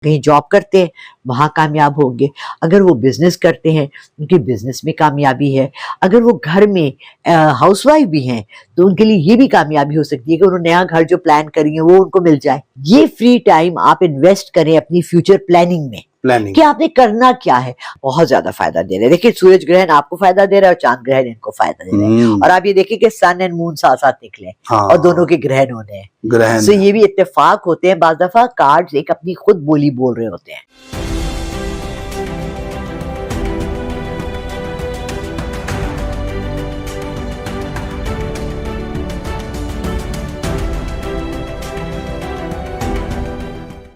कहीं जॉब करते हैं वहाँ कामयाब होंगे, अगर वो बिजनेस करते हैं उनकी बिजनेस में कामयाबी है, अगर वो घर में हाउसवाइफ भी हैं तो उनके लिए ये भी कामयाबी हो सकती है कि उन्होंने नया घर जो प्लान करी है वो उनको मिल जाए। ये फ्री टाइम आप इन्वेस्ट करें अपनी फ्यूचर प्लानिंग में कि आपने करना क्या है, बहुत ज्यादा फायदा दे रहे हैं। देखिए सूरज ग्रहण आपको फायदा दे रहा है और चांद ग्रहण इनको फायदा दे रहे हैं, और आप ये देखिए कि सन एंड मून साथ साथ निकले और दोनों के ग्रहण होने हैं। तो ये भी इत्तेफाक होते हैं, बाज़ दफा कार्ड्स एक अपनी खुद बोली बोल रहे होते हैं।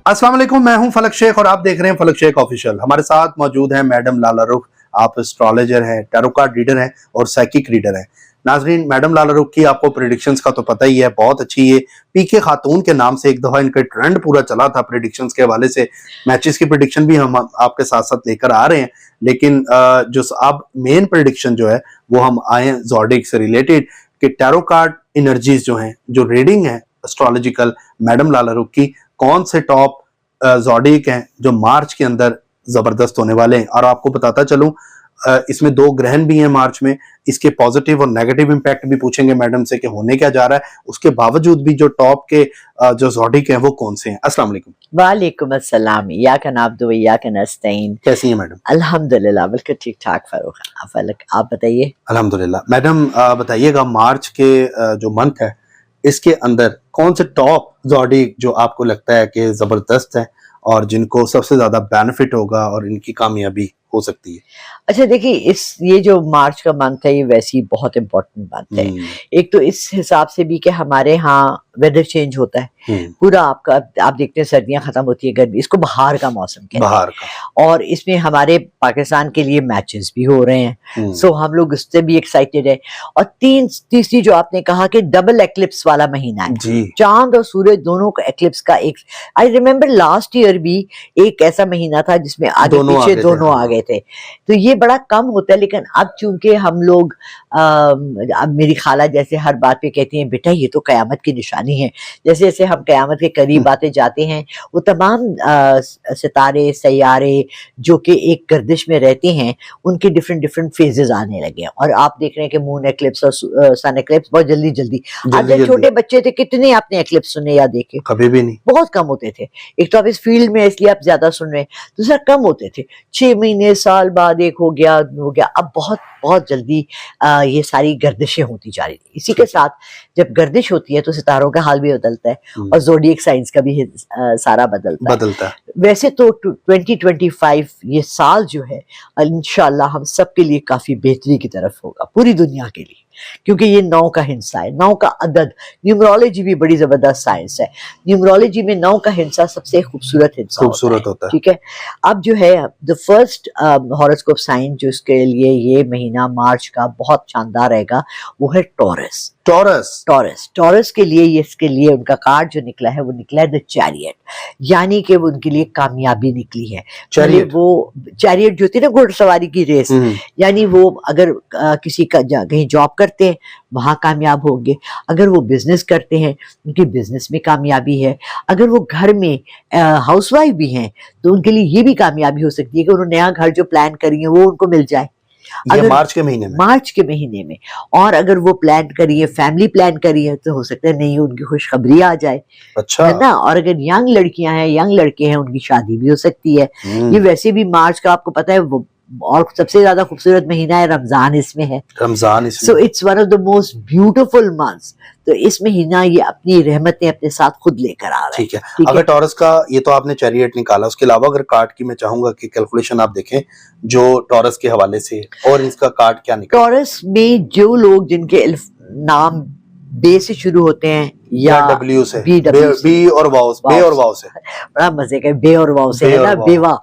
अस्सलाम वालेकुम, मैं हूं फलक शेख और आप देख रहे हैं फलक शेख ऑफिशियल। हमारे साथ मौजूद हैं मैडम लाला रुख। आप एस्ट्रोलॉजर हैं, टैरो कार्ड रीडर हैं और साइकिक रीडर हैं। नाजरीन, मैडम लाला रुख की आपको प्रेडिक्शंस का तो पता ही है, बहुत अच्छी है। पीके खातून के नाम से एक दफा इनका ट्रेंड पूरा चला था प्रेडिक्शंस के हवाले से। मैचेस की प्रेडिक्शन भी हम आपके साथ साथ लेकर आ रहे हैं, लेकिन जो अब मेन प्रेडिक्शन जो है वो हम आए हैं ज़ोडिएक से रिलेटेड कि टैरो कार्ड एनर्जीज जो हैं, जो रीडिंग है एस्ट्रोलॉजिकल मैडम लाला रुख की, कौन से टॉप ज़ोडिएक हैं जो मार्च के अंदर जबरदस्त होने वाले हैं। और आपको बताता चलूं इसमें 2 ग्रहण भी हैं मार्च में, इसके पॉजिटिव और नेगेटिव इंपैक्ट भी पूछेंगे मैडम से कि होने क्या जा रहा है। उसके बावजूद भी जो टॉप के जो ज़ोडिएक हैं वो कौन से हैं। अस्सलाम वालेकुम। वालेकुम अस्सलाम, इय्याका नअब्दु व इय्याका नस्तईन। कैसी हैं मैडम? अल्हम्दुलिल्लाह बिल्कुल ठीक ठाक फलक, आप बताइए। अल्हम्दुलिल्लाह। मैडम बताइएगा मार्च के जो मंथ है इसके अंदर कौन से टॉप ज़ोडिएक जो आपको लगता है कि जबरदस्त है और जिनको सबसे ज्यादा बेनिफिट होगा और इनकी कामयाबी हो सकती है? अच्छा देखिए, ये जो मार्च का मंथ है ये वैसे ही बहुत इम्पोर्टेंट मंथ है। एक तो इस हिसाब से भी कि हमारे यहाँ वेदर चेंज होता है पूरा, आपका आप देखते हैं सर्दियां खत्म होती है, गर्मी, इसको बहार का मौसम कहते हैं, बहार का। और इसमें हमारे पाकिस्तान के लिए मैचेस भी हो रहे हैं, सो हम लोग उससे भी एक्साइटेड है। और तीसरी जो आपने कहा कि डबल एक्लिप्स वाला महीना है, चांद और सूरज दोनों का एक्लिप्स का एक, आई रिमेम्बर लास्ट ईयर भी एक ऐसा महीना था जिसमें आगे पीछे दोनों आ गए थे। तो ये बड़ा कम होता है, लेकिन अब चूंकि हम लोग अब मेरी खाला जैसे हर बात पे कहती हैं बेटा ये तो कयामत की निशानी है, जैसे जैसे हम कयामत के करीब आते जाते हैं वो तमाम सितारे सैयारे जो कि एक गर्दिश में रहते हैं उनके डिफरेंट फेजेस आने लगे हैं। और आप देख रहे हैं कि मून एक्लिप्स और सन एक्लिप्स बहुत जल्दी आज जब छोटे बच्चे थे कितने आपने एक्लिप्स सुने या देखे? कभी भी नहीं, बहुत कम होते थे। एक तो आप इस फील्ड में इसलिए आप ज्यादा सुन रहे हैं, दूसरा कम होते थे, 6 महीने साल बाद एक हो गया। अब बहुत जल्दी ये सारी गर्दिशें होती जा रही है। इसी के साथ जब गर्दिश होती है तो सितारों का हाल भी बदलता है और ज़ोडिएक साइंस का भी सारा बदलता है। वैसे तो 2025 ये साल जो है इंशाल्लाह हम सबके लिए काफी बेहतरी की तरफ होगा, पूरी दुनिया के लिए, क्योंकि ये 9 का हिस्सा है। 9 का अदद, न्यूमरोलॉजी भी बड़ी जबरदस्त साइंस है। न्यूमरोलॉजी में 9 का हिस्सा सबसे खूबसूरत हिस्सा होता है। ठीक है, अब जो है द फर्स्ट हॉरोस्कोप साइन जो इसके लिए ये महीना मार्च का बहुत शानदार रहेगा वो है टॉरस। टॉरस के लिए इसके लिए उनका कार्ड जो निकला है वो निकला है द चैरियट, यानी कि वो उनके लिए कामयाबी निकली है। वो चैरियट जो होती है ना घुड़सवारी की रेस, यानी वो अगर किसी का कहीं जॉब करते हैं वहां कामयाब होंगे, अगर वो बिजनेस करते हैं उनकी बिजनेस में कामयाबी है, अगर वो घर में हाउसवाइफ भी हैं तो उनके लिए ये भी कामयाबी हो सकती है कि उन्होंने नया घर जो प्लान करी है वो उनको मिल जाए। अगर मार्च के महीने में और अगर वो प्लान करिए, फैमिली प्लान करिए, तो हो सकता है नहीं उनकी खुशखबरी आ जाए। अच्छा है ना। और अगर यंग लड़कियां हैं, यंग लड़के हैं, उनकी शादी भी हो सकती है। ये वैसे भी मार्च का आपको पता है वो और सबसे ज्यादा खूबसूरत महीना है रमजान इसमें है। So it's one of the most beautiful months. तो इस महीना ये अपनी रहमतें अपने साथ खुद लेकर आ रहा है। ठीक है। अगर टॉरस का ये तो आपने चैरियट निकाला, उसके अलावा अगर कार्ड की मैं चाहूंगा कि कैलकुलेशन आप देखें जो टॉरस के हवाले से, और इसका कार्ड क्या निकला? टॉरस में जो लोग जिनके नाम बे से शुरू होते हैं या डब्ल्यू से, बी और वाव से, बड़ा मजे का बे और वाव से है ना, बेवा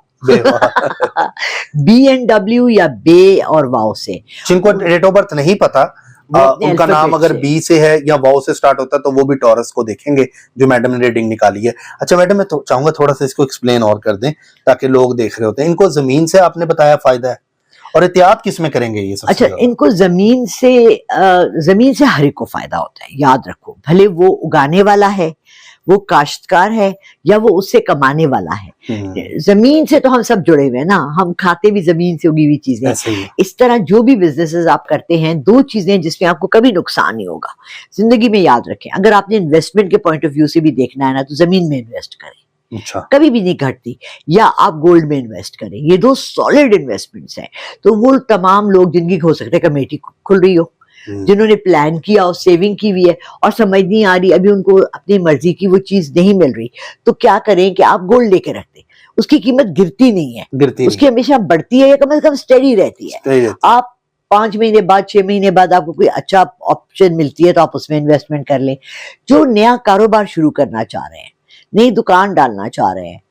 BNW या बे और वाव से। जिनको डेट ऑफ बर्थ नहीं पता उनका नाम अगर बी से है या वाव से स्टार्ट होता है तो वो भी टॉरस को देखेंगे जो मैडम ने रीडिंग निकाली है। अच्छा मैडम, मैं तो चाहूंगा थोड़ा सा इसको एक्सप्लेन और कर दें ताकि लोग देख रहे होते हैं। इनको जमीन से आपने बताया फायदा है, और एहतियात किस में करेंगे ये सब? अच्छा, इनको जमीन से हर एक को फायदा होता है, याद रखो, भले वो उगाने वाला है, वो काश्तकार है या वो उससे कमाने वाला है। जमीन से तो हम सब जुड़े हुए हैं ना, हम खाते भी जमीन से उगी हुई चीजें। ऐसे ही है। इस तरह जो भी बिजनेसेस आप करते हैं, दो चीजें जिसमें आपको कभी नुकसान नहीं होगा जिंदगी में, याद रखें। अगर आपने इन्वेस्टमेंट के पॉइंट ऑफ व्यू से भी देखना है ना, तो जमीन में इन्वेस्ट करें, अच्छा, कभी भी नहीं घटती, या आप गोल्ड में इन्वेस्ट करें। ये दो सॉलिड इन्वेस्टमेंट्स हैं। तो वो तमाम लोग जिनकी हो सकता है कमेटी खुल रही हो, जिन्होंने प्लान किया और सेविंग की हुई है और समझ नहीं आ रही, अभी उनको अपनी मर्जी की वो चीज नहीं मिल रही, तो क्या करें कि आप गोल्ड लेके रख दें। उसकी कीमत गिरती नहीं है, उसकी हमेशा बढ़ती है या कम से कम स्टेडी रहती है। आप 5 महीने बाद, 6 महीने बाद आपको कोई अच्छा ऑप्शन मिलती है तो आप उसमें इन्वेस्टमेंट कर लें। जो नया कारोबार शुरू करना चाह रहे हैं, नई दुकान डालना चाह रहे हैं,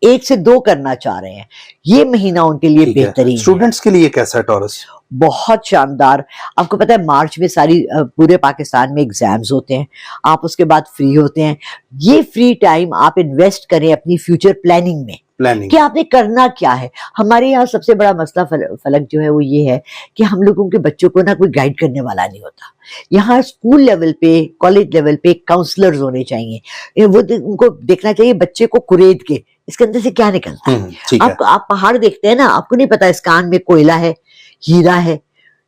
1 से 2 करना चाह रहे हैं, ये महीना उनके लिए बेहतरीन है। स्टूडेंट्स के लिए कैसा है टॉरस? बहुत शानदार। आपको पता है मार्च में सारी पूरे पाकिस्तान में एग्जाम्स होते हैं, आप उसके बाद फ्री होते हैं। ये फ्री टाइम आप इन्वेस्ट करें अपनी फ्यूचर प्लानिंग में कि आपने करना क्या है। हमारे यहाँ सबसे बड़ा मसला फलक जो है वो ये है कि हम लोगों के बच्चों को ना कोई गाइड करने वाला नहीं होता। यहाँ स्कूल लेवल पे, कॉलेज लेवल पे काउंसलर्स होने चाहिए। वो उनको देखना चाहिए बच्चे को कुरेद के इसके अंदर से क्या निकलता है। आप पहाड़ देखते हैं ना, आपको नहीं पता इस कान में कोयला है, हीरा है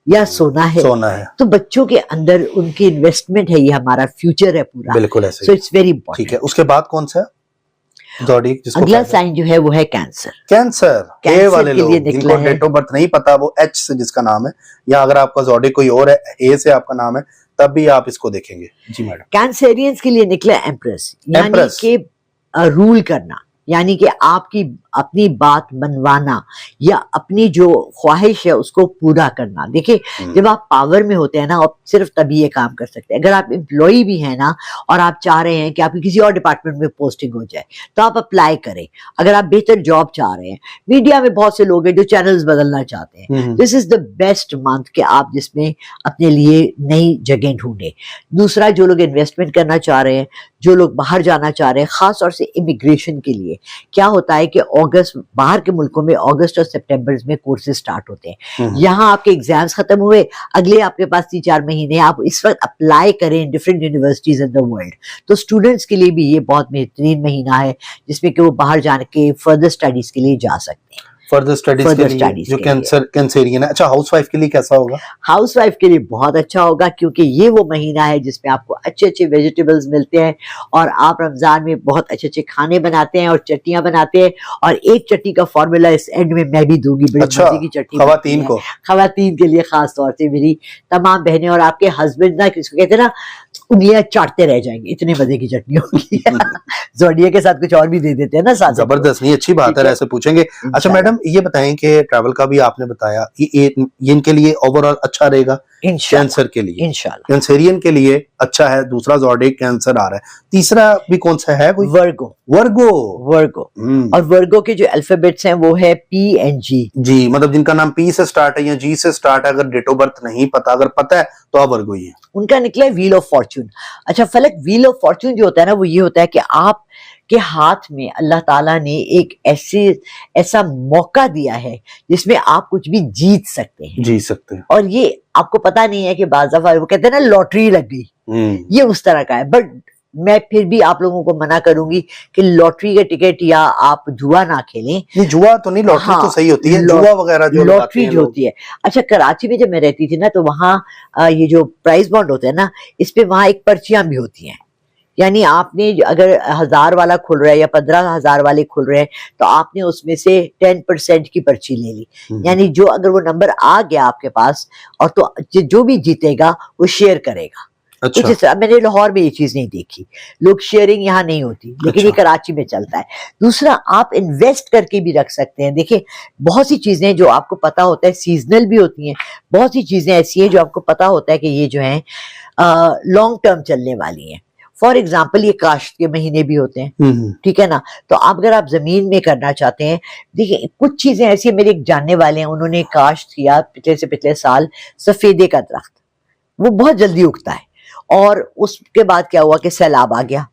या सोना है। तो बच्चों के अंदर उनकी इन्वेस्टमेंट है, ये हमारा फ्यूचर है पूरा। बिल्कुल ऐसे। So it's very important. ठीक है, उसके बाद कौन सा अगला साइन जो है वो है कैंसर। कैंसर ए वाले लोग जिनको डेट ऑफ बर्थ नहीं पता, वो एच से जिसका नाम है, या अगर आपका ज़ोडिएक कोई और है, ए से आपका नाम है, तब भी आप इसको देखेंगे। जी मैडम। कैंसरियंस के लिए निकला एम्प्रेस, यानी कि रूल करना, यानी कि आपकी अपनी बात मनवाना या अपनी जो ख्वाहिश है उसको पूरा करना। देखिए जब आप पावर में होते हैं ना, आप सिर्फ तभी ये काम कर सकते हैं। अगर आप एम्प्लॉय भी हैं ना और आप चाह रहे हैं कि आपकी किसी और डिपार्टमेंट में पोस्टिंग हो जाए, तो आप अप्लाई करें। अगर आप बेहतर जॉब चाह रहे हैं, मीडिया में बहुत से लोग हैं जो चैनल्स बदलना चाहते हैं, this is the best month कि आप जिसमें अपने लिए नई जगह ढूंढे। दूसरा, जो लोग इन्वेस्टमेंट करना चाह रहे हैं, जो लोग बाहर जाना चाह रहे हैं, खास तौर से इमिग्रेशन के लिए, क्या होता है कि अगस्त, बाहर के मुल्कों में अगस्त और सितंबर में कोर्सेज स्टार्ट होते हैं। यहाँ आपके एग्जाम्स खत्म हुए, अगले आपके पास 3-4 महीने, आप इस वक्त अप्लाई करें different universities in the world. तो स्टूडेंट्स के लिए भी ये बहुत बेहतरीन महीना है जिसमें कि वो बाहर जाने के फर्दर स्टडीज के लिए जा सकते हैं। फर्दर स्टडीज के लिए जो कैंसरियन है। अच्छा, हाउसवाइफ के लिए कैसा होगा? हाउसवाइफ के लिए बहुत अच्छा होगा, क्योंकि ये वो महीना है जिसमें आपको अच्छे अच्छे वेजिटेबल्स मिलते हैं और आप रमजान में बहुत अच्छे अच्छे खाने बनाते हैं और चटनियां बनाते हैं। और एक चटनी का फॉर्मूला इस एंड में मैं भी दूंगी, बड़ी मजे की चटनी खवातीन के लिए, खास तौर से मेरी तमाम बहनें और आपके हस्बैंड ना, किसको कहते हैं ना, उंगलियां चाटते रह जाएंगे, इतने मजे की चटनी होगी। ज़ोडिएक के साथ कुछ और भी दे देते हैं ना साथ। जबरदस्त, नहीं अच्छी बात है, ऐसे पूछेंगे। अच्छा मैडम, ये बताएं कि ट्रैवल का भी आपने बताया कि ये इनके लिए ओवरऑल अच्छा रहेगा कैंसर के लिए, इंशाल्लाह। कैंसरियन के लिए अच्छा है। दूसरा ज़ोडिएक कैंसर आ रहा है, तीसरा भी कौन सा है? कोई वर्गो। और वर्गो के जो अल्फाबेट्स हैं वो है PNG। जी, मतलब जिनका नाम P से स्टार्ट है या G से स्टार्ट है, अगर डेट ऑफ बर्थ नहीं पता, अगर पता है तो आप वर्गो ही है। उनका निकला है व्हील ऑफ फॉर्च्यून। अच्छा फलक, व्हील ऑफ फॉर्च्यून जो होता है ना, वो ये होता है कि आप के हाथ में अल्लाह ताला ने एक ऐसा मौका दिया है जिसमें आप कुछ भी जीत सकते हैं। और ये आपको पता नहीं है कि बाज़ दफा वो कहते हैं ना लॉटरी लग गई, ये उस तरह का है। बट मैं फिर भी आप लोगों को मना करूंगी कि लॉटरी के टिकट या आप जुआ ना खेलें। नहीं, जुआ तो नहीं, लॉटरी तो सही होती है, जुआ वगैरह जो लॉटरी जो होती है। अच्छा, कराची में जब मैं रहती थी ना, तो वहाँ ये जो प्राइज बॉन्ड होते हैं ना, इस पे वहाँ एक पर्चियां भी होती हैं। यानी आपने अगर 1000 वाला खुल रहा है या 15,000 वाले खुल रहे हैं, तो आपने उसमें से 10% की पर्ची ले ली। यानी जो अगर वो नंबर आ गया आपके पास, और तो जो भी जीतेगा वो शेयर करेगा। अच्छा। कुछ मैंने लाहौर में ये चीज नहीं देखी, लोग शेयरिंग यहाँ नहीं होती, लेकिन अच्छा। ये कराची में चलता है। दूसरा, आप इन्वेस्ट करके भी रख सकते हैं। देखिए बहुत सी चीजें जो आपको पता होता है सीजनल भी होती हैं, बहुत सी चीजें ऐसी हैं जो आपको पता होता है कि ये जो है लॉन्ग टर्म चलने वाली हैं। फॉर एग्जाम्पल, ये काश्त के महीने भी होते हैं, ठीक है ना। तो आप अगर आप जमीन में करना चाहते हैं, देखिए कुछ चीजें ऐसी, मेरे एक जानने वाले हैं, उन्होंने काश्त किया पिछले से पिछले साल सफेदे का दरख्त, वो बहुत जल्दी उगता है। और उसके बाद क्या हुआ कि सैलाब आ गया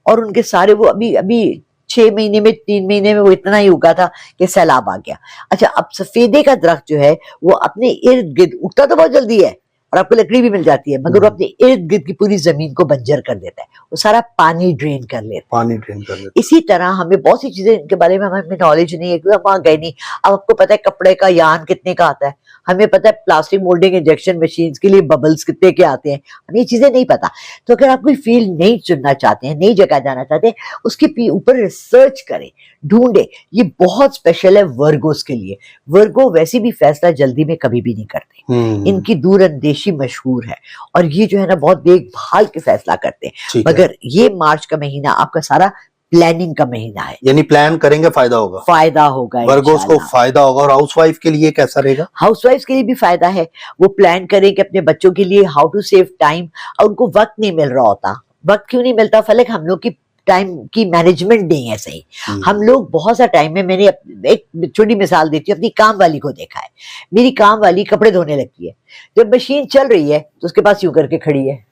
और उनके सारे वो अभी 6 महीने में, 3 महीने में वो इतना ही उगा था कि सैलाब आ गया। अच्छा, अब सफेदे का दरख्त जो है वो अपने इर्द गिर्द उगता तो बहुत जल्दी है, और आपको लकड़ी भी मिल जाती है, मगर वो अपने इर्द गिर्द की पूरी जमीन को बंजर कर देता है, वो सारा पानी ड्रेन कर लेता है। पानी ड्रेन कर लेते इसी तरह हमें बहुत सी चीजें इनके बारे में हमें नॉलेज नहीं है, क्योंकि हम वहां गए नहीं। अब आपको पता है कपड़े का यान कितने का आता है, हमें पता है प्लास्टिक मोल्डिंग इंजेक्शन मशीन के लिए बबल्स कितने के आते हैं, हमें ये चीजें नहीं पता। तो अगर आप कोई फील्ड नहीं चुनना चाहते हैं, नई जगह जाना चाहते हैं, उसके ऊपर रिसर्च करें, ढूंढे। ये बहुत स्पेशल है वर्गोस के लिए। वर्गो वैसे भी फैसला जल्दी में कभी भी नहीं करते, इनकी दूरअंदेशी मशहूर है, और ये जो है ना बहुत देखभाल के फैसला करते हैं। ठीक है। मगर ये मार्च का महीना आपका सारा प्लानिंग का महीना है, यानी प्लान करेंगे फायदा होगा, फायदा होगा, वर्गोस को फायदा होगा। और हाउसवाइफ के लिए कैसा रहेगा? हाउसवाइफ के लिए भी फायदा है। वो प्लान करें कि अपने बच्चों के लिए हाउ टू सेव टाइम, और उनको वक्त नहीं मिल रहा होता। वक्त क्यों नहीं मिलता फलक? हम लोग की टाइम की मैनेजमेंट नहीं है सही। हम लोग बहुत सा टाइम में, मैंने एक छोटी मिसाल देती हूँ, अपनी काम वाली को देखा है। मेरी काम वाली कपड़े धोने लगती है, जब मशीन चल रही है तो उसके पास यूं करके खड़ी है।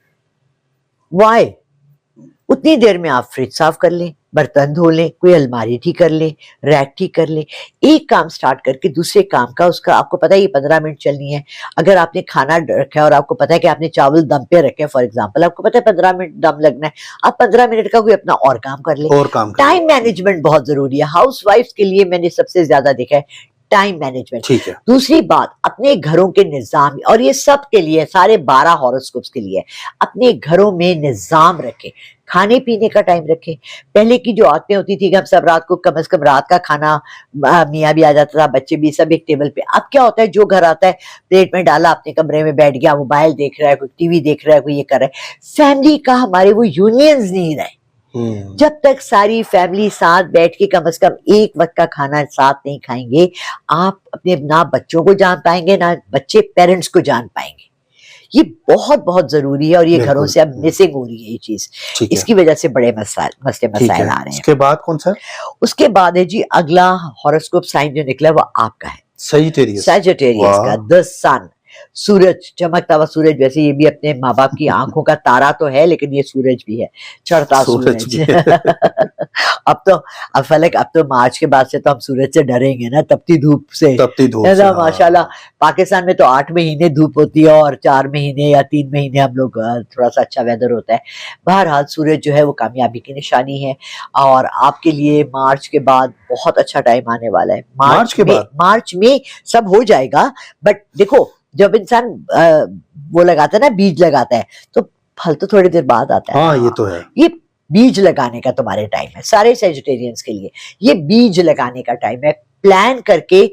वाई? उतनी देर में आप फ्रिज साफ कर लें, बर्तन धो लें, कोई अलमारी ठीक कर लें, रैक ठीक कर लें। एक काम स्टार्ट करके दूसरे काम का, उसका आपको पता है ये 15 मिनट चलनी है। अगर आपने खाना रखा है और आपको पता है कि आपने चावल दम पे रखे हैं, फॉर एग्जांपल, आपको पता है 15 मिनट दम लगना है, आप 15 मिनट का कोई अपना और काम कर लें। और काम कर टाइम मैनेजमेंट बहुत जरूरी है। हाउस वाइफ के लिए मैंने सबसे ज्यादा देखा है टाइम मैनेजमेंट। ठीक है। दूसरी बात, अपने घरों के निजाम, और ये सब के लिए, सारे 12 हॉरोस्कोप्स के लिए, अपने घरों में निजाम रखें। खाने पीने का टाइम रखें। पहले की जो आदतें होती थी कि हम सब रात को कम से कम रात का खाना, मियाँ भी आ जाता था, बच्चे भी, सब एक टेबल पे। अब क्या होता है, जो घर आता है प्लेट में डाला, अपने कमरे में बैठ गया, मोबाइल देख रहा है, कोई टीवी देख रहा है, कोई ये कर रहा है। फैमिली का हमारे वो यूनियंस नहीं रहे। जब तक सारी फैमिली साथ बैठ के कम से कम एक वक्त का खाना साथ नहीं खाएंगे, आप अपने ना बच्चों को जान पाएंगे, ना बच्चे पेरेंट्स को जान पाएंगे। ये बहुत बहुत जरूरी है, और ये घरों से अब मिसिंग हो रही है ये चीज। इसकी वजह से बड़े मसले मसाइल आ रहे हैं। उसके बाद कौन सा? उसके बाद है जी अगला हॉरोस्कोप साइन जो निकला वो आपका है, सजिटेरियस का, द सन। सूरज, चमकता हुआ सूरज। वैसे ये भी अपने माँ बाप की आंखों का तारा तो है, लेकिन ये सूरज भी है, चढ़ता सूरज। अब फलक, अब तो मार्च के बाद से तो हम सूरज से डरेंगे ना, तपती धूप से। माशाल्लाह पाकिस्तान में तो 8 महीने धूप होती है, और 4 महीने या 3 महीने हम लोग थोड़ा सा अच्छा वेदर होता है। बहरहाल सूरज जो है वो कामयाबी की निशानी है, और आपके लिए मार्च के बाद बहुत अच्छा टाइम आने वाला है। मार्च में सब हो जाएगा, बट देखो जब इंसान वो लगाता है ना, बीज लगाता है, तो फल तो थोड़ी देर बाद आता है। हाँ, ये तो है। ये बीज लगाने का तुम्हारे टाइम है, सारे सेजिटेरियंस के लिए ये बीज लगाने का टाइम है। प्लान करके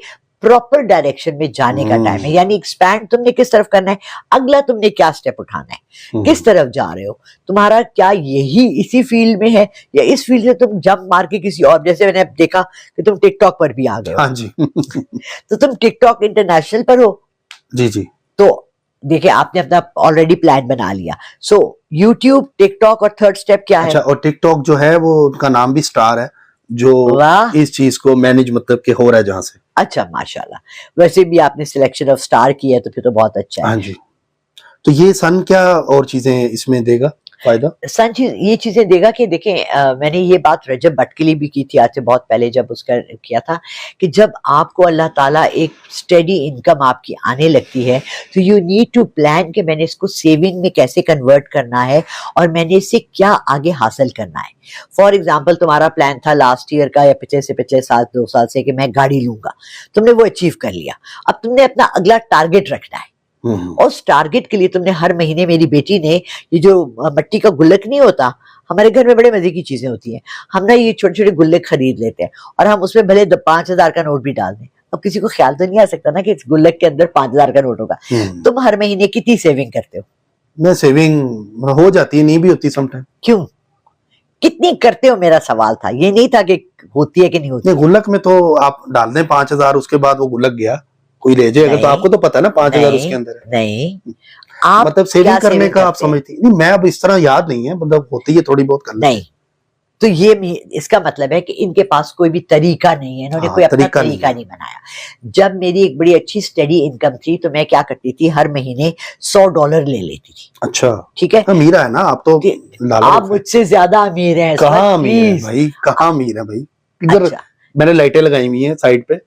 प्रॉपर डायरेक्शन में जाने का टाइम है। यानी एक्सपैंड तुमने किस तरफ करना है, अगला तुमने क्या स्टेप उठाना है, किस तरफ जा रहे हो, तुम्हारा क्या यही इसी फील्ड में है, या इस फील्ड से तुम जंप मार के किसी और, जैसे मैंने देखा कि तुम टिकटॉक पर भी आ गए हो। हाँ जी। तो तुम टिकटॉक इंटरनेशनल पर हो। जी जी। तो देखिए आपने अपना ऑलरेडी प्लान बना लिया। सो यूट्यूब, टिकटॉक, और थर्ड स्टेप क्या है? अच्छा, और टिकटॉक जो है वो उनका नाम भी स्टार है, जो इस चीज को मैनेज मतलब के हो रहा है जहां से। अच्छा, माशाल्लाह। वैसे भी आपने सिलेक्शन ऑफ स्टार किया है, तो फिर तो बहुत अच्छा है। हाँ जी। तो ये सन क्या और चीजें इसमें देगा फायदा? सन ये चीजें देगा कि देखें, मैंने ये बात रजब भट्ट के लिए भी की थी आज से बहुत पहले, जब उसका किया था, कि जब आपको अल्लाह ताला एक स्टेडी इनकम आपकी आने लगती है, तो यू नीड टू प्लान कि मैंने इसको सेविंग में कैसे कन्वर्ट करना है, और मैंने इससे क्या आगे हासिल करना है। फॉर एग्जाम्पल, तुम्हारा प्लान था लास्ट ईयर का, या पिछले से पिछले साल 2 साल से, कि मैं गाड़ी लूंगा, तुमने वो अचीव कर लिया। अब तुमने अपना अगला टारगेट रखना है, और उस टारगेट के लिए तुमने हर महीने, मेरी बेटी ने ये जो मट्टी का गुल्लक नहीं होता, हमारे घर में बड़े मजे की चीजें होती हैं, हम ना ये छोटे छोटे गुल्लक खरीद लेते हैं, और हम उसमें भले 5,000 का नोट भी डाल दें। अब किसी को ख्याल तो नहीं आ सकता ना कि इस गुल्लक के अंदर 5,000 का नोट होगा। तुम हर महीने कितनी सेविंग करते हो? मैं सेविंग हो जाती है, नहीं भी होती समटाइम। क्यों, कितनी करते हो, मेरा सवाल था, ये नहीं था कि होती है कि नहीं होती। गुल्लक में तो आप डाल दें 5,000, उसके बाद वो गुल्लक गया, कोई ले जाएगा, तो आपको तो पता है ना 5,000 उसके अंदर है। नहीं, आप मतलब सेविंग करने का आप समझती नहीं। मैं अब इस तरह याद नहीं है, मतलब होती है थोड़ी बहुत करनी। नहीं, तो ये इसका मतलब है कि इनके पास कोई भी तरीका नहीं है, इन्होंने कोई अपना तरीका नहीं बनाया। जब मेरी एक बड़ी अच्छी स्टडी इनकम थी, तो मैं क्या करती थी, हर महीने $100 ले लेती थी। अच्छा, ठीक है, अमीर है ना आप तो। आप मुझसे ज्यादा अमीर हैं। कहाँ अमीर है भाई, कहाँ अमीर है भाई? इधर अच्छा, मैंने लाइटें लगाई हुई हैं साइड पे।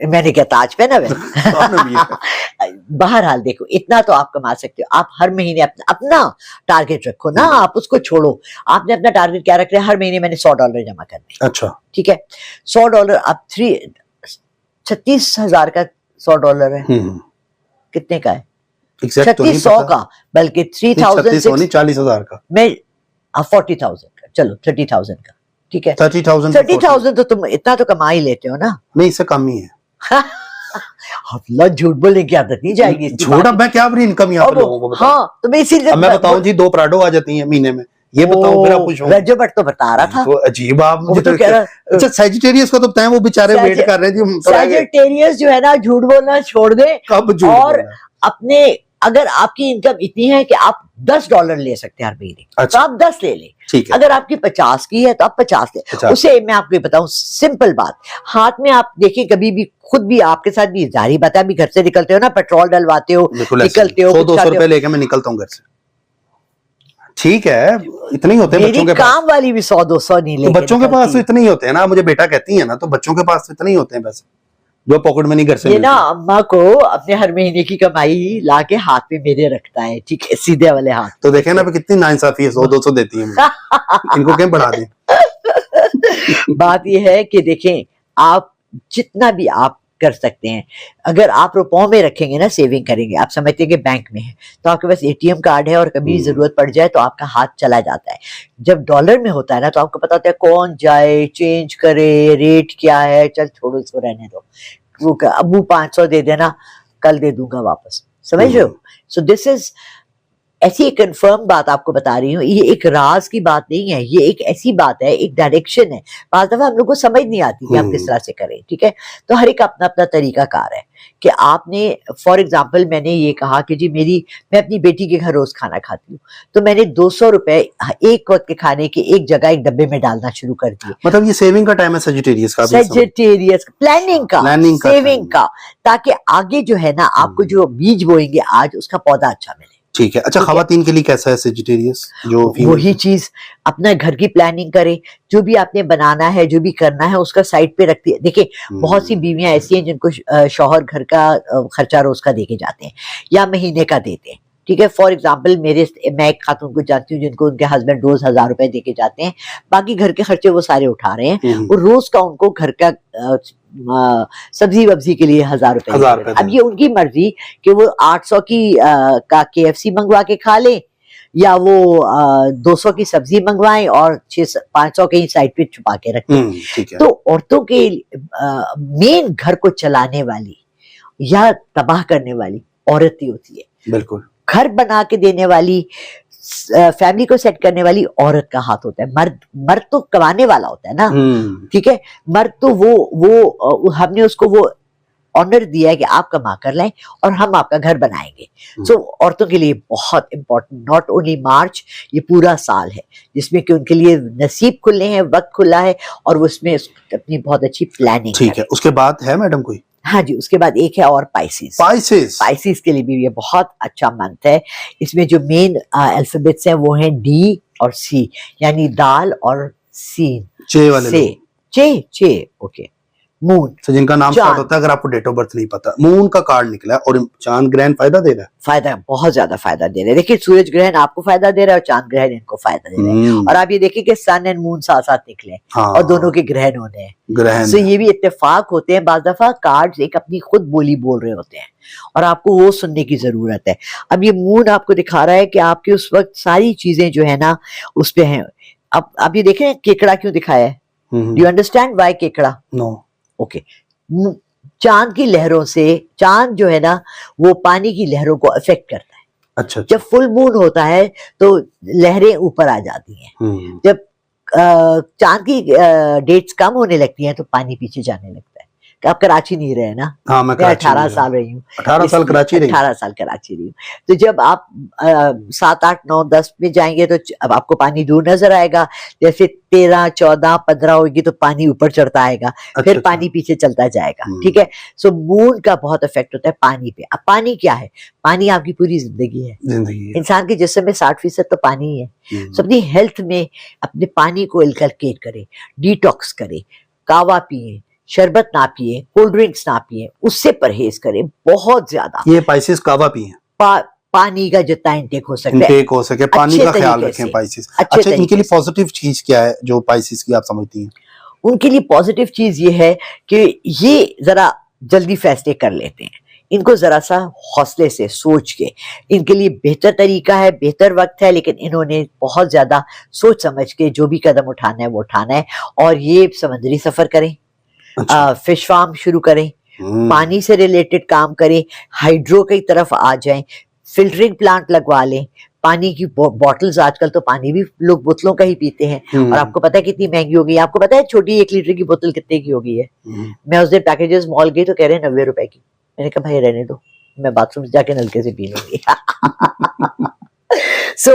मैंने क्या ताज पहना हुआ? बहरहाल देखो, इतना तो आप कमा सकते हो। आप हर महीने अपना टारगेट रखो ना, आप उसको छोड़ो। आपने अपना टारगेट क्या रख लिया, हर महीने मैंने $100 जमा करने, अच्छा, ठीक है। $100 आप 36,000 का $100 है, कितने का है? एग्जैक्ट तो नहीं 3600 पता, का, बल्कि 3600 नहीं 40,000 का, मैं 40,000 का, चलो 30,000 का, ठीक है। 30,000 30,000 तो तुम इतना तो कमा ही लेते हो ना। नहीं, इससे कम ही है। अल्लाह, झूठ बोलने की आदत नहीं जाएगी इसकी झूठ, बात। अब मैं क्या अपनी इनकम यहाँ पे अब लोगों को बताऊं? हाँ, तो मैं इसीलिए अब मैं बताऊं जी, 2 प्राडो आ जाती हैं महीने में, ये बताऊं फिर आप खुश होंगे? रजब भट्ट तो बता रहा था, तो अजीब, आप वो मुझे तो कह रहा, अच्छा सैजिटेरियस को तो बताएं, वो बेचारे वेट कर रहे हैं जी, हम तो रह गए। सैजिटेरियस जो है ना, झूठ बोलना छोड़ दे। कब झूठ और बोलना? अपने, अगर आपकी इनकम इतनी है कि आप $10 ले सकते हैं हर महीने, अच्छा, तो आप 10 ले लें। ठीक है। अगर आपकी 50 की है तो आप 50 ले। 50। उसे मैं आपको बताऊं सिंपल बात, हाथ में आप देखिए, कभी भी खुद भी आपके साथ भी जाहिर बात है, अभी घर से निकलते हो ना, पेट्रोल डलवाते हो, निकलते हो, 100-200 रुपए लेके मैं निकलता हूँ घर से, ठीक है, इतने ही होते हैं बच्चों के पास। काम वाली भी 100-200 नहीं तो लेके बच्चों के पास तो निकलती। इतने ही होते हैं ना, मुझे बेटा कहती है ना, तो बच्चों के पास तो इतने ही होते हैं पैसे जो पॉकेट मनी घर से ये मिलती ना है। अम्मा को अपने हर महीने की कमाई ला के हाथ में मेरे रखता है, ठीक है, सीधे वाले हाथ। तो देखें ना कितनी नाइंसाफी है, 100-200 देती है मुझे। इनको क्या बढ़ा दें। बात यह है कि देखें, आप जितना भी आप कर सकते हैं, अगर आप रुपयों में रखेंगे ना, सेविंग करेंगे, आप समझते हैं कि बैंक में है, तो आपके पास एटीएम कार्ड है और कभी जरूरत पड़ जाए तो आपका हाथ चला जाता है। जब डॉलर में होता है ना, तो आपको पता होता है कौन जाए चेंज करे, रेट क्या है, चल छोड़ो इसको रहने दो, वो अबू 500 दे देना, कल दे दूंगा वापस, समझ रहे हो। सो दिस इज ऐसी एक कंफर्म बात आपको बता रही हूँ, ये एक राज की बात नहीं है, ये एक ऐसी बात है, एक डायरेक्शन है। बात दफा हम लोग को समझ नहीं आती कि आप किस तरह से करें, ठीक है। तो हर एक अपना अपना तरीका कार है कि आपने, फॉर एग्जाम्पल मैंने ये कहा कि जी मैं अपनी बेटी के घर रोज खाना खाती हूँ, तो मैंने 200 रुपए एक वक्त के खाने के एक जगह एक डब्बे में डालना शुरू कर दिए। मतलब ये सेविंग का टाइम है सजिटेरियस का, सजिटेरियस प्लानिंग का, सेविंग का, ताकि आगे जो है ना, आपको जो बीज बोएंगे आज, उसका पौधा अच्छा मिले, ठीक है। अच्छा, खवातीन के लिए कैसा है सजिटेरियस? जो वही चीज, अपना घर की प्लानिंग करे, जो भी आपने बनाना है, जो भी करना है, उसका साइड पे रखती है। देखिए, बहुत सी बीवियां ऐसी हैं जिनको शौहर घर का खर्चा रोज का देके जाते हैं या महीने का देते हैं, ठीक है। फॉर एग्जाम्पल मैं एक खातून को जानती हूँ जिनको उनके हस्बैंड रोज 1,000 रुपए देके जाते हैं, बाकी घर के खर्चे वो सारे उठा रहे हैं, और रोज का उनको घर का सब्जी वब्जी के लिए 1,000 रुपए। अब ये उनकी मर्जी कि वो 800 का KFC मंगवा के खा ले, या वो 200 की सब्जी मंगवाएं और 500 के ही साइड पे छुपा के रखें। तो औरतों के मेन घर को चलाने वाली या तबाह करने वाली औरत ही होती है। बिल्कुल, घर बना के देने वाली, फैमिली को सेट करने वाली औरत का हाथ होता है। मर्द तो कमाने वाला होता है ना, ठीक है। मर्द तो वो हमने उसको वो ऑनर दिया है कि आप कमा कर लाएं और हम आपका घर बनाएंगे। सो औरतों के लिए बहुत इंपॉर्टेंट, नॉट ओनली मार्च, ये पूरा साल है जिसमें कि उनके लिए नसीब खुले हैं, वक्त खुला है, और वो उसमें अपनी बहुत अच्छी प्लानिंग। ठीक है, उसके बाद है मैडम कोई? हाँ जी, उसके बाद एक है और पाइसेस के लिए भी ये बहुत अच्छा मंथ है। इसमें जो मेन अल्फाबेट्स हैं वो हैं D और C, यानी दाल और सीन, चे वाले चे ओके। मून, तो जिनका नाम स्टार्ट होता है, अगर आपको डेट ऑफ बर्थ नहीं पता, मून का कार्ड निकला है और चांद ग्रहण फायदा दे रहा है, फायदा, बहुत ज्यादा फायदा दे रहा है। देखिए, सूरज ग्रहण आपको फायदा दे रहा है और चांद ग्रहण इनको फायदा दे रहा है। और आप ये देखिए कि सन एंड मून साथ साथ निकले, और दोनों के ग्रहण होने हैं। तो ये भी इत्तेफाक होते हैं। बाज़ दफा कार्ड्स एक अपनी खुद बोली बोल रहे होते हैं और आपको वो सुनने की जरूरत है। अब ये मून आपको दिखा रहा है कि आपके उस वक्त सारी चीजें जो है ना उस पे हैं। अब आप ये देखें केकड़ा क्यों दिखाया है? डू यू अंडरस्टैंड व्हाई केकड़ा? नो। ओके। चांद की लहरों से, चांद जो है ना वो पानी की लहरों को अफेक्ट करता है। अच्छा। जब फुल मून होता है तो लहरें ऊपर आ जाती हैं। जब चांद की डेट्स कम होने लगती हैं तो पानी पीछे जाने लगता है। आप कराची नहीं रहे ना? हाँ, मैं 18 साल रही हूँ। 18 साल कराची रही। 18 साल कराची रही हूँ। तो जब आप 7, 8, 9, 10 में जाएंगे तो अब आपको पानी दूर नजर आएगा। जैसे 13, 14, 15 होगी तो पानी ऊपर चढ़ता आएगा, फिर पानी पीछे चलता जाएगा, ठीक है। सो मून का बहुत इफेक्ट होता है पानी पे। अब पानी क्या है? पानी आपकी पूरी जिंदगी है। इंसान के जिस्म में 60% तो पानी ही है। सो अपनी हेल्थ में अपने पानी को इनकलकेट करें, डिटॉक्स करें, कावा पिए, शरबत ना पिए, कोल्ड ड्रिंक्स ना पिए, उससे परहेज करें बहुत ज्यादा। ये पाइसेस कावा पिए, पानी का जितना इंटेक हो सकता है, इंटेक हो सके, पानी अच्छे का ख्याल तरीके रखें से, पाइसेस। अच्छे अच्छा, इनके तरीके लिए से। पॉजिटिव चीज क्या है जो पाइसेस की आप समझती हैं? उनके लिए पॉजिटिव चीज ये है कि ये जरा जल्दी फैसले कर लेते हैं, इनको जरा सा हौसले से सोच के, इनके लिए बेहतर तरीका है, बेहतर वक्त है, लेकिन इन्होंने बहुत ज्यादा सोच समझ के जो भी कदम उठाना है वो उठाना है। और ये समुद्री सफर करें, अच्छा। फिश फार्म शुरू करें, पानी से रिलेटेड काम करें, हाइड्रो की तरफ आ जाएं, फिल्टरिंग प्लांट लगवा लें, पानी की बॉटल्स, आजकल तो पानी भी लोग बोतलों का ही पीते हैं, और आपको पता है कितनी महंगी हो गई है। आपको पता है छोटी 1 लीटर की बोतल कितने की हो गई है? मैं उस दिन पैकेजेस मॉल गई तो कह रहे हैं 90 रुपए की। मैंने कहा भाई रहने दो, मैं बाथरूम से जाके नलके से पी लूंगी। सो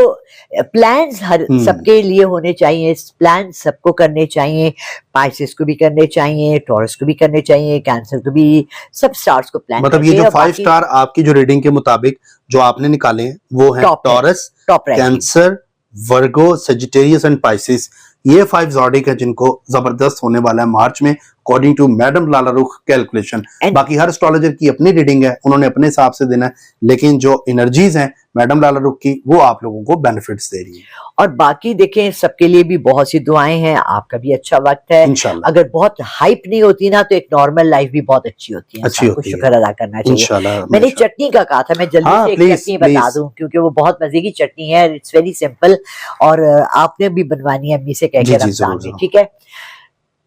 प्लान्स हर सबके लिए होने चाहिए, प्लान सबको करने चाहिए, पाइसेस को भी करने चाहिए, टॉरस को भी करने चाहिए, कैंसर को भी, सब स्टार्स को प्लान। मतलब ये जो 5 स्टार आपकी जो रीडिंग के मुताबिक जो आपने निकाले हैं वो है taurus, cancer, Virgo, Sagittarius and Pisces. ये 5 ज़ोडिक है जिनको जबरदस्त होने वाला है मार्च में, अकॉर्डिंग टू मैडम लाला रुख कैलकुलेशन। बाकी हर एस्ट्रोलॉजर की अपनी रीडिंग है, उन्होंने अपने हिसाब से देना है, लेकिन जो एनर्जीज हैं मैडम लाला रुख की वो आप लोगों को बेनिफिट्स दे रही है। और बाकी देखें सबके लिए भी बहुत सी दुआएं हैं, आपका भी अच्छा वक्त है इंशाल्लाह। अगर बहुत हाइप नहीं होती ना तो एक नॉर्मल लाइफ भी बहुत अच्छी होती है, अच्छी होती है, शुक्र अदा करना चाहिए। इंशाल्लाह। मैंने चटनी का कहा था, मैं जल्दी से एक चटनी बता दूं क्योंकि वो बहुत मजे की चटनी है, इट्स वेरी सिंपल, और आपने भी बनवानी है अम्मी से कह के रमजान में, ठीक है?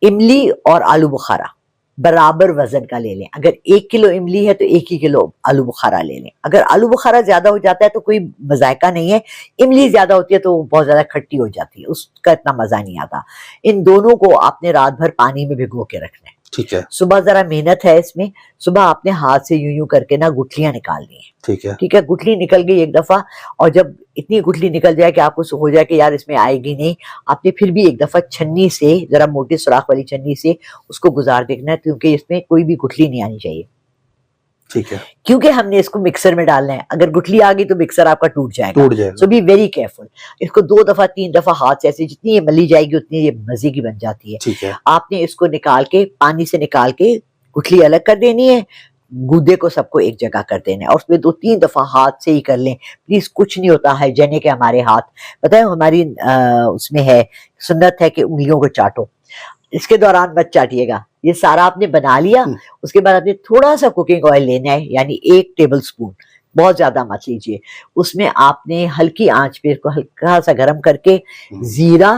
इमली और आलू बुखारा बराबर वजन का ले लें। अगर 1 किलो इमली है तो 1 ही किलो आलू बुखारा ले लें। अगर आलू बुखारा ज्यादा हो जाता है तो कोई मजायका नहीं है, इमली ज्यादा होती है तो बहुत ज्यादा खट्टी हो जाती है, उसका इतना मजा नहीं आता। इन दोनों को आपने रात भर पानी में भिगो के रखना है, ठीक है? सुबह जरा मेहनत है इसमें, सुबह आपने हाथ से यूं यूं करके ना गुठलियां निकालनी है, ठीक है? ठीक है? गुठली निकल गई एक दफा, और जब इतनी गुठली निकल जाए कि आपको हो जाए कि यार इसमें आएगी नहीं, आपने फिर भी एक दफा छन्नी से, जरा मोटी सुराख वाली छन्नी से उसको गुजार देखना है, क्योंकि इसमें कोई भी गुठली नहीं आनी चाहिए, ठीक है? क्योंकि हमने इसको मिक्सर में डालना है। अगर गुठली आ गई तो मिक्सर आपका टूट जाएगा। सो बी वेरी केयरफुल। इसको 2 दफा 3 दफा हाथ से ऐसे, जितनी ये मली जाएगी उतनी ये मजे की बन जाती है। ठीक है? आपने इसको निकाल के, पानी से निकाल के गुठली अलग कर देनी है, गूदे को सबको एक जगह कर देना है, और उसमें 2-3 दफा हाथ से ही कर लें प्लीज, कुछ नहीं होता है जने के हमारे हाथ, पता है हमारी उसमें है सुन्नत है कि उंगलियों को चाटो, इसके दौरान मत चाटिएगा। ये सारा आपने बना लिया, उसके बाद आपने थोड़ा सा कुकिंग ऑयल लेना है, यानी 1 टेबल स्पून, बहुत ज्यादा मत लीजिए। उसमें आपने हल्की आंच पे इसको हल्का सा गर्म करके जीरा,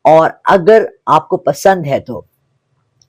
और अगर आपको पसंद है तो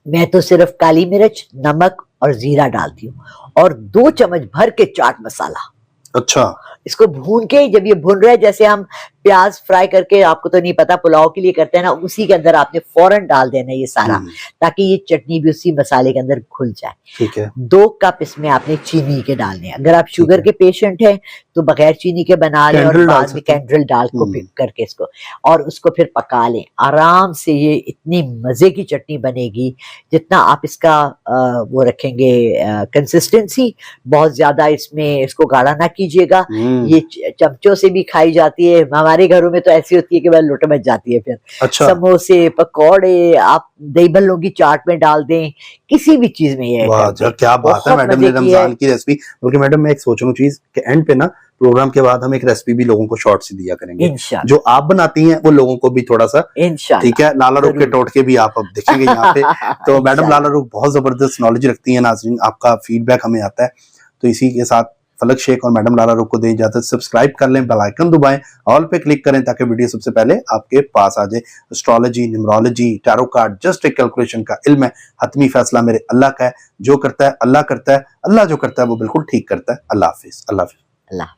मैं तो सिर्फ काली मिर्च, नमक और जीरा डालती हूँ, और 2 चम्मच भर के चाट मसाला। अच्छा। इसको भून के, जब ये भून रहा है, जैसे हम प्याज फ्राई करके, आपको तो नहीं पता पुलाव के लिए करते हैं ना, उसी के अंदर आपने फौरन डाल देना ये सारा, ताकि ये चटनी भी उसी मसाले के अंदर घुल जाए। ठीक है? 2 कप इसमें आपने चीनी के डालने हैं। अगर आप शुगर के पेशेंट हैं तो बगैर चीनी के बना लें, और बाद में कैंडल डाल को पिक करके इसको, और उसको फिर पका लें आराम से। ये इतनी मजे की चटनी बनेगी, जितना आप इसका वो रखेंगे कंसिस्टेंसी, बहुत ज्यादा इसमें इसको गाढ़ा ना कीजिएगा। ये चमचों से भी खाई जाती है, हमारे घरों में तो ऐसी होती है कि वह लुट मच जाती है फिर। अच्छा। समोसे, पकौड़े, आप दही भल्लों की चाट में डाल दें, किसी भी चीज में ये क्या बात है मैडम ने रमजान की रेसिपी। बल्कि मैडम मैं एक सोच रहा हूँ चीज कि एंड पे ना प्रोग्राम के बाद हम एक रेसिपी भी लोगों को शॉर्ट से दिया करेंगे, जो आप बनाती हैं वो लोगों को भी थोड़ा सा, ठीक है? लाला रुख के टोटके भी आप अब देखेंगे यहाँ पे। तो मैडम लाला रुख बहुत जबरदस्त नॉलेज रखती है नाज़रीन, आपका फीडबैक हमें आता है। तो इसी के साथ फलक शेख और मैडम लाला रुख को दें इजाजत। सब्सक्राइब कर लें, बेल आइकन दबाएं, ऑल पे क्लिक करें ताकि वीडियो सबसे पहले आपके पास आ जाए। Astrology, numerology, tarot card, just एक कैलकुलेशन का इल्म है, हतमी फैसला मेरे अल्लाह का है। जो करता है अल्लाह करता है, अल्लाह जो करता है वो बिल्कुल ठीक करता है। अल्लाह हाफिज। अल्लाह हाफिज।